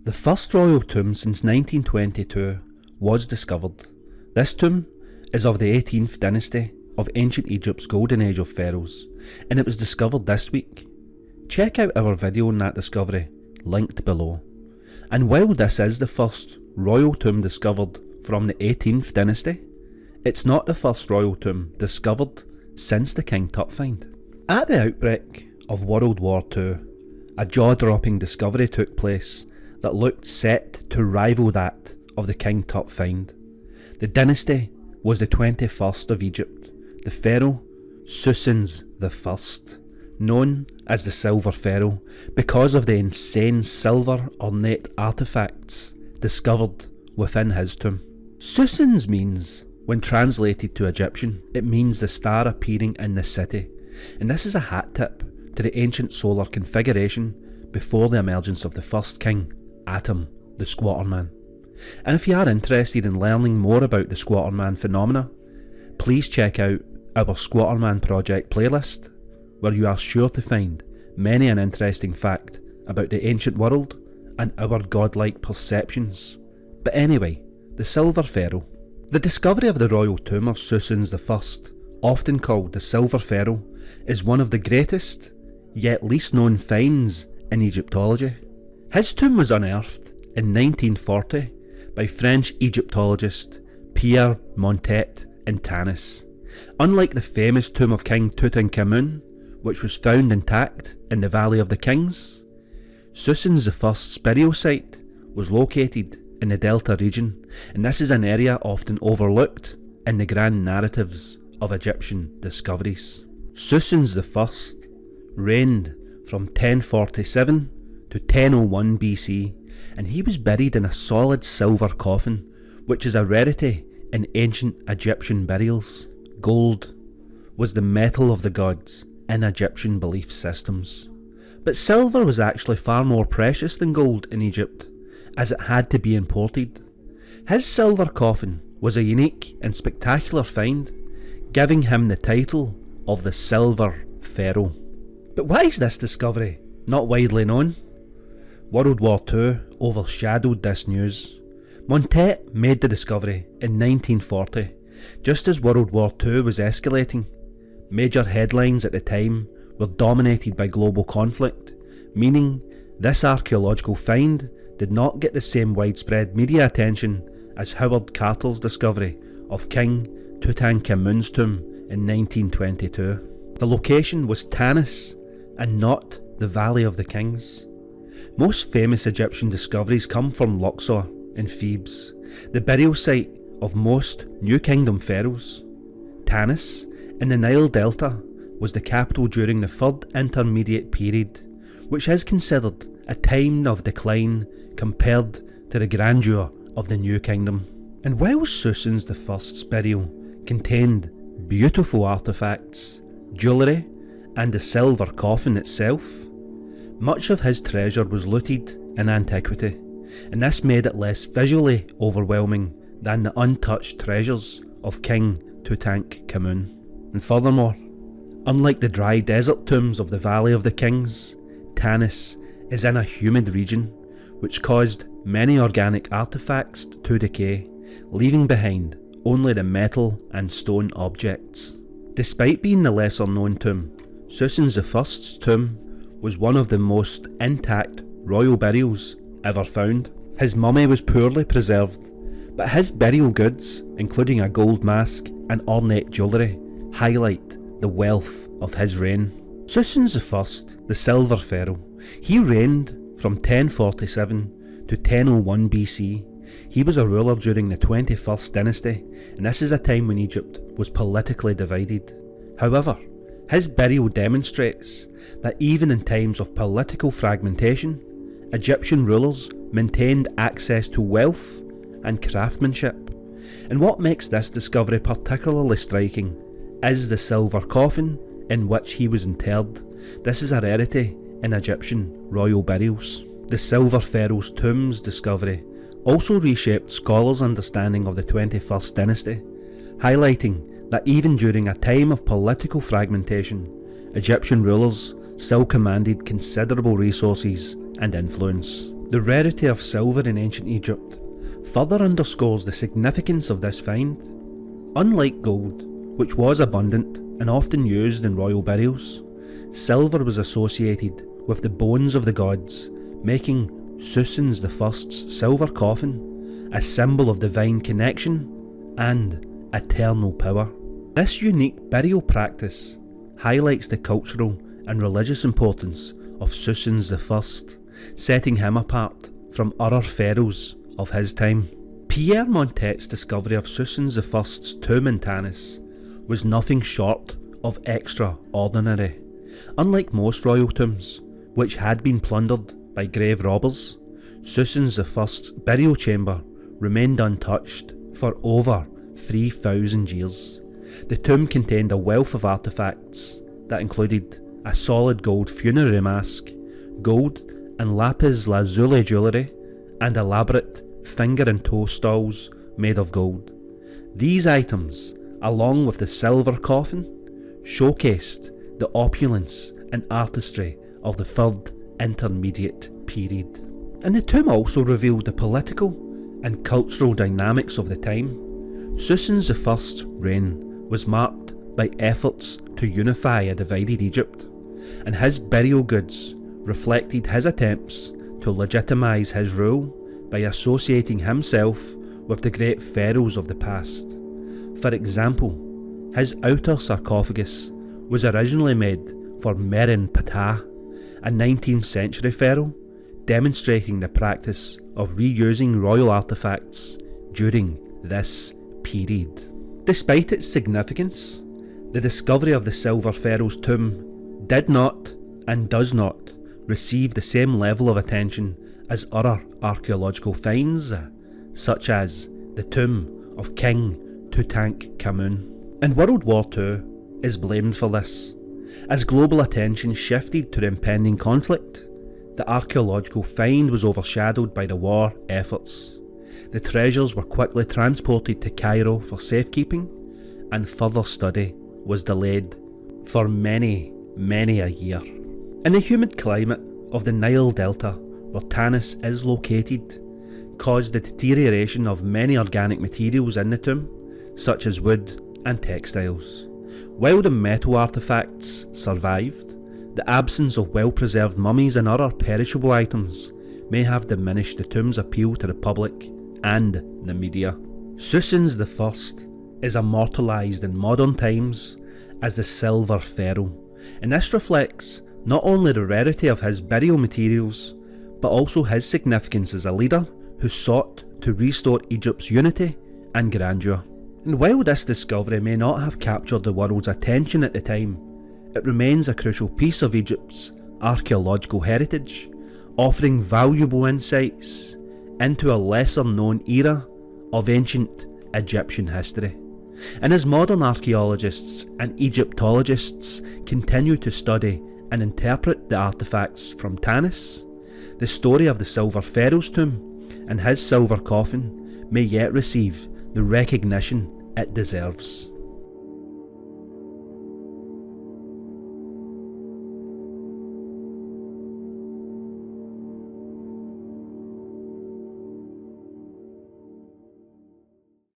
The first royal tomb since 1922 was discovered. This tomb is of the 18th dynasty of ancient Egypt's golden age of pharaohs, and it was discovered this week. Check out our video on that discovery, linked below. And while this is the first royal tomb discovered from the 18th dynasty, it's not the first royal tomb discovered since the King Tut find. At the outbreak of World War II, a jaw-dropping discovery took place that looked set to rival that of the King Tut find. The dynasty was the 21st of Egypt, the pharaoh Psusennes I, known as the Silver Pharoah because of the insane silver ornate artefacts discovered within his tomb. Psusennes means, when translated to Egyptian, it means the star appearing in the city, and this is a hat tip to the ancient solar configuration before the emergence of the first king, Atum, the Squatter Man. And if you are interested in learning more about the Squatter Man phenomena, please check out our Squatter Man project playlist, where you are sure to find many an interesting fact about the ancient world and our godlike perceptions. But anyway, the Silver Pharaoh. The discovery of the royal tomb of Psusennes I, often called the Silver Pharaoh, is one of the greatest, yet least known finds in Egyptology. His tomb was unearthed in 1940 by French Egyptologist Pierre Montet in Tanis. Unlike the famous tomb of King Tutankhamun, which was found intact in the Valley of the Kings, Psusennes I's burial site was located in the Delta region, and this is an area often overlooked in the grand narratives of Egyptian discoveries. Psusennes I reigned from 1047 to 1001 BC, and he was buried in a solid silver coffin, which is a rarity in ancient Egyptian burials. Gold was the metal of the gods in Egyptian belief systems. But silver was actually far more precious than gold in Egypt, as it had to be imported. His silver coffin was a unique and spectacular find, giving him the title of the Silver Pharaoh. But why is this discovery not widely known? World War II overshadowed this news. Montet made the discovery in 1940, just as World War II was escalating. Major headlines at the time were dominated by global conflict, meaning this archaeological find did not get the same widespread media attention as Howard Carter's discovery of King Tutankhamun's tomb in 1922. The location was Tanis and not the Valley of the Kings. Most famous Egyptian discoveries come from Luxor in Thebes, the burial site of most New Kingdom pharaohs. Tanis, in the Nile Delta, was the capital during the Third Intermediate Period, which is considered a time of decline compared to the grandeur of the New Kingdom. And while Psusennes I's burial contained beautiful artefacts, jewellery, and the silver coffin itself, much of his treasure was looted in antiquity, and this made it less visually overwhelming than the untouched treasures of King Tutankhamun. And furthermore, unlike the dry desert tombs of the Valley of the Kings, Tanis is in a humid region, which caused many organic artefacts to decay, leaving behind only the metal and stone objects. Despite being the lesser known tomb, Psusennes I's tomb was one of the most intact royal burials ever found. His mummy was poorly preserved, but his burial goods, including a gold mask and ornate jewellery, highlight the wealth of his reign. Psusennes I, the Silver Pharaoh, he reigned from 1047 to 1001 BC. He was a ruler during the 21st dynasty, and this is a time when Egypt was politically divided. However, his burial demonstrates that even in times of political fragmentation, Egyptian rulers maintained access to wealth and craftsmanship. And what makes this discovery particularly striking is the silver coffin in which he was interred. This is a rarity in Egyptian royal burials. The Silver Pharaoh's tomb's discovery also reshaped scholars' understanding of the 21st dynasty, highlighting that even during a time of political fragmentation, Egyptian rulers still commanded considerable resources and influence. The rarity of silver in ancient Egypt further underscores the significance of this find. Unlike gold, which was abundant and often used in royal burials, silver was associated with the bones of the gods, making Psusennes I's silver coffin a symbol of divine connection and eternal power. This unique burial practice highlights the cultural and religious importance of Psusennes I, setting him apart from other pharaohs of his time. Pierre Montet's discovery of Psusennes I's tomb in Tanis was nothing short of extraordinary. Unlike most royal tombs, which had been plundered by grave robbers, Psusennes I's burial chamber remained untouched for over 3,000 years. The tomb contained a wealth of artefacts that included a solid gold funerary mask, gold and lapis lazuli jewellery, and elaborate finger and toe stalls made of gold. These items, along with the silver coffin, showcased the opulence and artistry of the Third Intermediate period. And the tomb also revealed the political and cultural dynamics of the time. Psusennes I's reign was marked by efforts to unify a divided Egypt, and his burial goods reflected his attempts to legitimise his rule by associating himself with the great pharaohs of the past. For example, his outer sarcophagus was originally made for Ptah, a 19th century pharaoh, demonstrating the practice of reusing royal artefacts during this period. Despite its significance, the discovery of the Silver Pharaoh's tomb did not and does not receive the same level of attention as other archaeological finds, such as the tomb of King Tutankhamun. And World War II is blamed for this. As global attention shifted to the impending conflict, the archaeological find was overshadowed by the war efforts. The treasures were quickly transported to Cairo for safekeeping, and further study was delayed for many a year. In the humid climate of the Nile Delta, where Tanis is located, caused the deterioration of many organic materials in the tomb, such as wood and textiles. While the metal artefacts survived, the absence of well-preserved mummies and other perishable items may have diminished the tomb's appeal to the public and the media. Psusennes I is immortalised in modern times as the Silver Pharaoh, and this reflects not only the rarity of his burial materials, but also his significance as a leader who sought to restore Egypt's unity and grandeur. And while this discovery may not have captured the world's attention at the time, it remains a crucial piece of Egypt's archaeological heritage, offering valuable insights into a lesser known era of ancient Egyptian history. And as modern archaeologists and Egyptologists continue to study and interpret the artefacts from Tanis, the story of the Silver Pharaoh's tomb and his silver coffin may yet receive the recognition it deserves.